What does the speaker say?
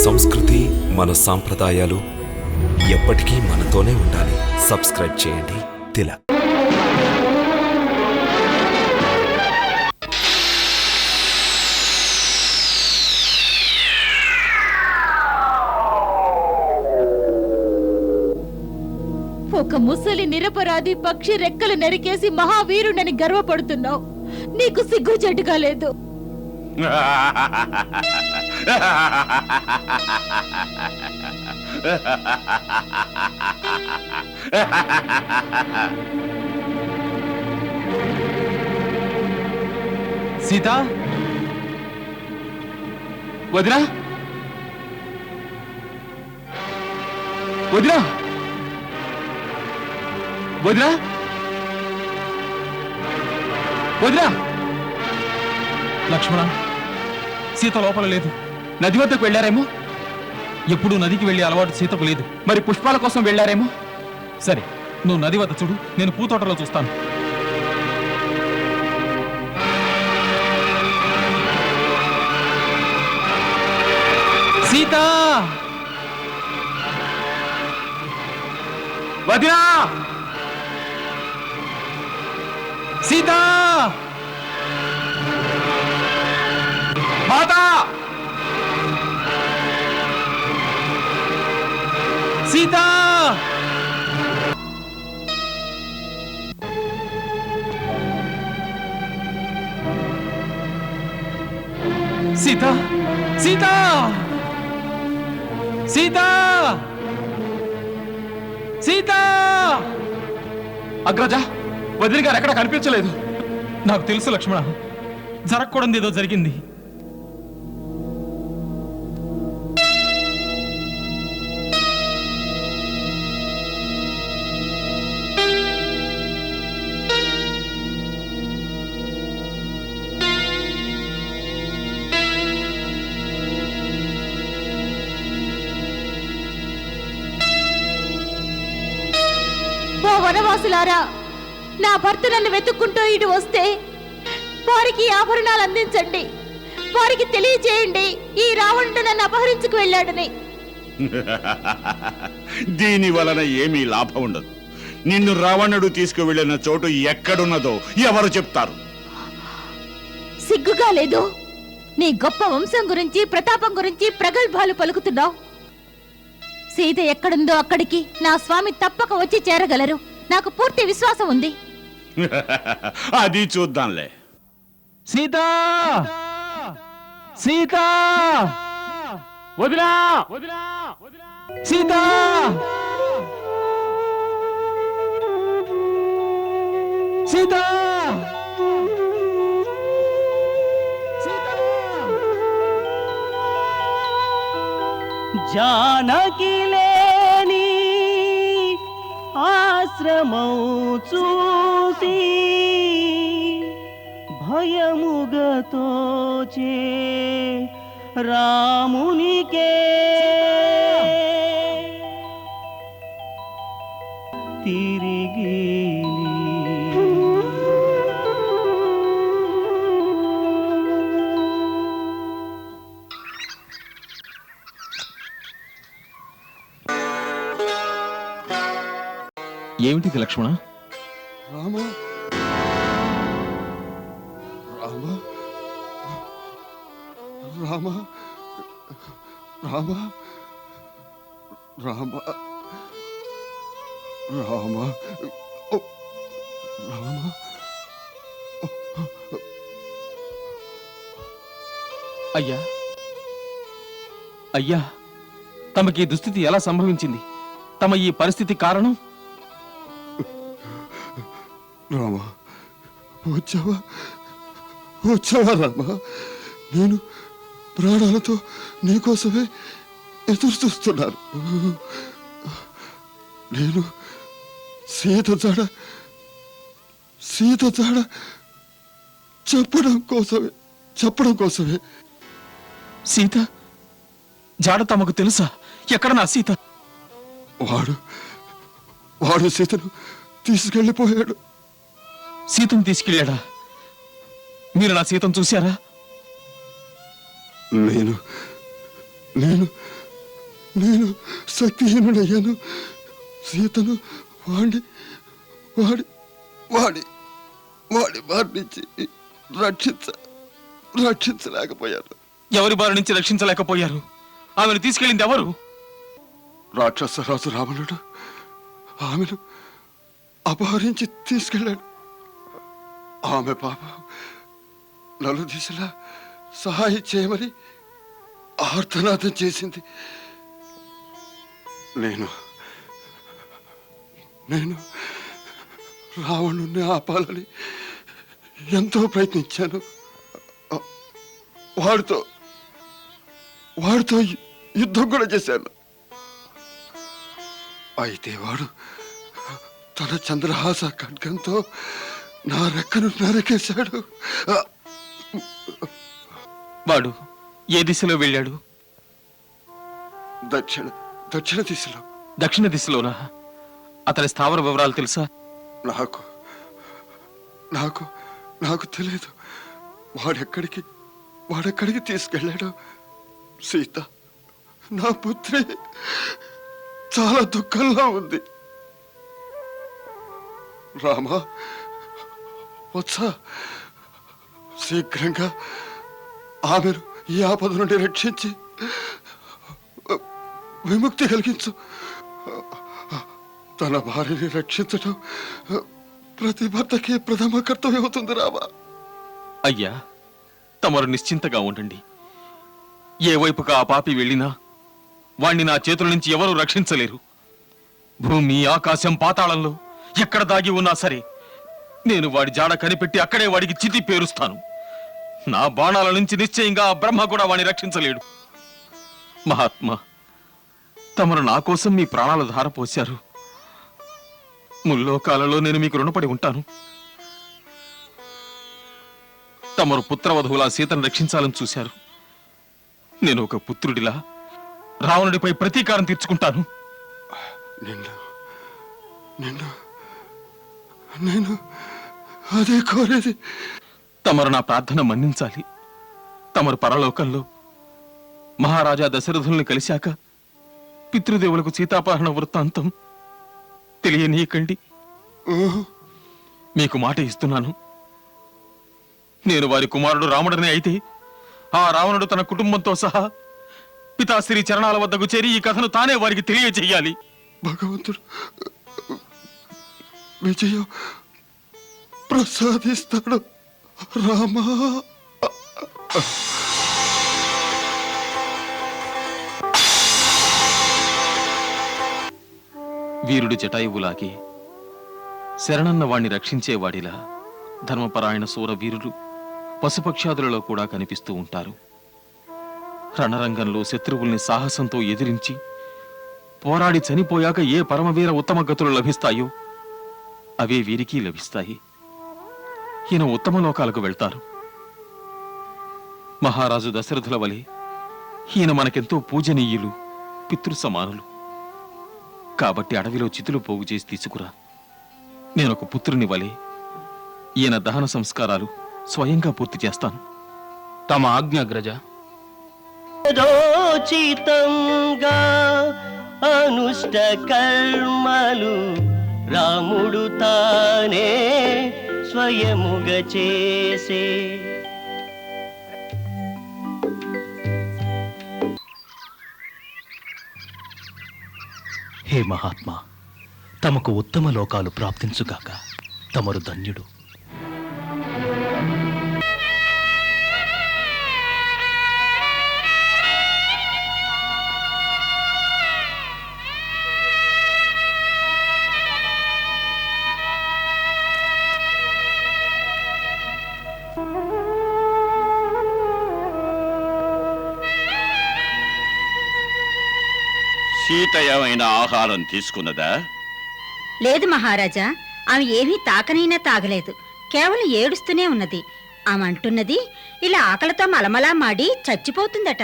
సంస్కృతి, మన సాంప్రదాయాలు ఎప్పటికీ మనతోనే ఉండాలి. సబ్స్క్రైబ్ చేయండి తిలక్. ఒక ముసలి నిరపరాధి పక్షి రెక్కలు నరికేసి మహావీరుడని గర్వపడుతున్నావు. నీకు సిగ్గు చెట్టుగా లేదు. సీత, వదినా, వదినా, వదినా, వదినా. లక్ష్మణ, సీత లోపల లేదు. నది వద్దకు వెళ్ళారేమో. ఎప్పుడు నదికి వెళ్ళే అలవాటు సీతకు లేదు. మరి పుష్పాల కోసం వెళ్ళారేమో. సరే, నువ్వు నది వద్ద చూడు, నేను పూతోటలో చూస్తాను. సీత, వదినా, సీత, మాతా, సీత, సీత, సీత, సీత, సీత. అగ్రజ, వదిలి గారు ఎక్కడ కనిపించలేదు. నాకు తెలుసు లక్ష్మణ, జరగకూడదు ఏదో జరిగింది. ఓ వనవాసులారా, నా భర్త నన్ను వెతుక్కుంటూ ఇటు వస్తే వారికి ఆభరణాలు అందించండి. వారికి తెలియజేయండి ఈ రావణుడు నన్ను అపహరించుకు వెళ్ళాడని. దీని వలన ఏమీ లాభం ఉండదు. నిన్ను రావణుడు తీసుకువెళ్ళిన చోటు ఎక్కడున్నదో ఎవరు చెప్తారు? సిగ్గుగా లేదు? నీ గొప్ప వంశం గురించి, ప్రతాపం గురించి ప్రగల్భాలు పలుకుతున్నావు. సీత ఎక్కడుందో అక్కడికి నా స్వామి తప్పక వచ్చి చేరగలరు. నాకు పూర్తి విశ్వాసం ఉంది. అది చూద్దాంలే. సీత, సీత, వదినా, సీత, సీత, జానకి లేని ఆశ్రమం చూసి భయముగతోచే రామునికే తిరిగి ఏమిటిది లక్ష్మణ? రామ, రామ, రామ, రామ, రామ, రామ, రామ. అయ్యా, అయ్యా, తమకి ఈ దుస్థితి ఎలా సంభవించింది? తమ ఈ పరిస్థితి కారణం? రామ, వచ్చావా, వచ్చావా రామ? నేను ప్రాణాలతో నీకోసమే ఎదురు చూస్తున్నాను. నేను సీత జాడ చెప్పడం కోసమే. సీత జాడ తమకు తెలుసా? ఎక్కడ నా సీత? వాడు సీతను తీసుకెళ్ళిపోయాడు. సీతను తీసుకెళ్ళాడా? మీరు నా సీతను చూశారా? నేను నేను శక్తిహీనుడయ్యాను. సీతను వాడి వాడి వాడి వాడి బారి నుంచి రక్షించలేకపోయాను. ఎవరి బారి నుంచి రక్షించలేకపోయారు? ఆమెను తీసుకెళ్ళింది ఎవరు? రాక్షసరాజు రావణుడు ఆమెను అపహరించి తీసుకెళ్ళాడు. ఆమె పాప నలుదిశలా సహాయం చేయమని ఆర్తనాదం చేసింది. నేను నేను రావణుణ్ణి ఆపాలని ఎంతో ప్రయత్నించాను. వాడితో యుద్ధం కూడా చేశాను. అయితే వాడు తన చంద్రహాస ఖడ్గంతో నా రెక్కను నరికేశాడు. వాడు ఏ దిశలో వెళ్ళాడు? దక్షిణ దిశలో. దక్షిణ దిశలోనా? అతని స్థావర వివరాలు తెలుసా? నాకు నాకు నాకు తెలియదు. వాడెక్కడికి తీసుకెళ్ళాడు. సీత నా పుత్రి చాలా దుఃఖంలో ఉంది. రామా వత్స, శీఘ్రంగా ఆమెను ఈ ఆపద నుండి రక్షించి విముక్తి కలిగించు. తన భార్యని రక్షించడం ప్రతి భర్తకి ప్రథమ కర్తవ్యం అవుతుంది. రామా. అయ్యా, తమరు నిశ్చింతగా ఉండండి. ఏ వైపుగా ఆ పాపి వెళ్ళినా వాణ్ణి నా చేతుల నుంచి ఎవరూ రక్షించలేరు. భూమి, ఆకాశం, పాతాళంలో ఎక్కడ దాగి ఉన్నా సరే నేను వాడి జాడ కనిపెట్టి అక్కడే వాడికి చితి పేరుస్తాను. నా బాణాల నుంచి నిశ్చయంగా ఆ బ్రహ్మ కూడా వాణ్ణి రక్షించలేడు. మహాత్మా, తమరు నా కోసం మీ ప్రాణాలు ధారపోశారు. ముల్లోకాలలో నేను మీకు రుణపడి ఉంటాను. తమరు పుత్రవధువులా సీతను రక్షించాలని చూశారు. నేను ఒక పుత్రుడిలా రావణుడిపై ప్రతీకారం తీర్చుకుంటాను. నేను అదే కోరేది. తమరు నా ప్రార్థన మన్నించాలి. తమరు పరలోకంలో మహారాజా దశరథుల్ని కలిశాక పితృదేవులకు సీతాపహరణ వృత్తాంతం తెలియనీయకండి. మీకు మాట ఇస్తున్నాను. నేను వారి కుమారుడు రాముడనే అయితే ఆ రావణుడు తన కుటుంబంతో సహా పితాశ్రీ చరణాల వద్దకు చేరి ఈ కథను తానే వారికి తెలియజేయాలి. భగవంతుడు విజయం ప్రసాదిస్తాడు. రామా. వీరుడు జటాయువులాగే శరణన్న వాణ్ణి రక్షించేవాడిలా ధర్మపరాయణ శూర వీరులు పశుపక్షాదులలో కూడా కనిపిస్తూ ఉంటారు. రణరంగంలో శత్రువుల్ని సాహసంతో ఎదిరించి పోరాడి చనిపోయాక ఏ పరమవీర ఉత్తమ గతులు లభిస్తాయో అవే వీరికి లభిస్తాయి. ఈయన ఉత్తమ లోకాలకు వెళ్తారు. మహారాజు దశరథుల వలె ఈయన మనకెంతో పూజనీయులు, పితృ సమానులు. కాబట్టి అడవిలో చితులు పోగు చేసి తీసుకురా. నేనొక పుత్రుని వలె ఈయన దహన సంస్కారాలు స్వయంగా పూర్తి చేస్తాను. తమ ఆజ్ఞాగ్రజ. రోచితంగా అనుష్ట కర్మలు రాముడు తానే స్వయముగా చేసే. హే మహాత్మా, తమకు ఉత్తమ లోకాలు ప్రాప్తించుగాక. తమరు ధన్యుడు. సీత ఏమైనా ఆహారం తీసుకున్నదా? లేదు మహారాజా, ఆమె ఏమీ తాకనైనా తాగలేదు. కేవలం ఏడుస్తూనే ఉన్నది. ఆమె అంటున్నది, ఇలా ఆకలితో మలమలా మాడి చచ్చిపోతుందట.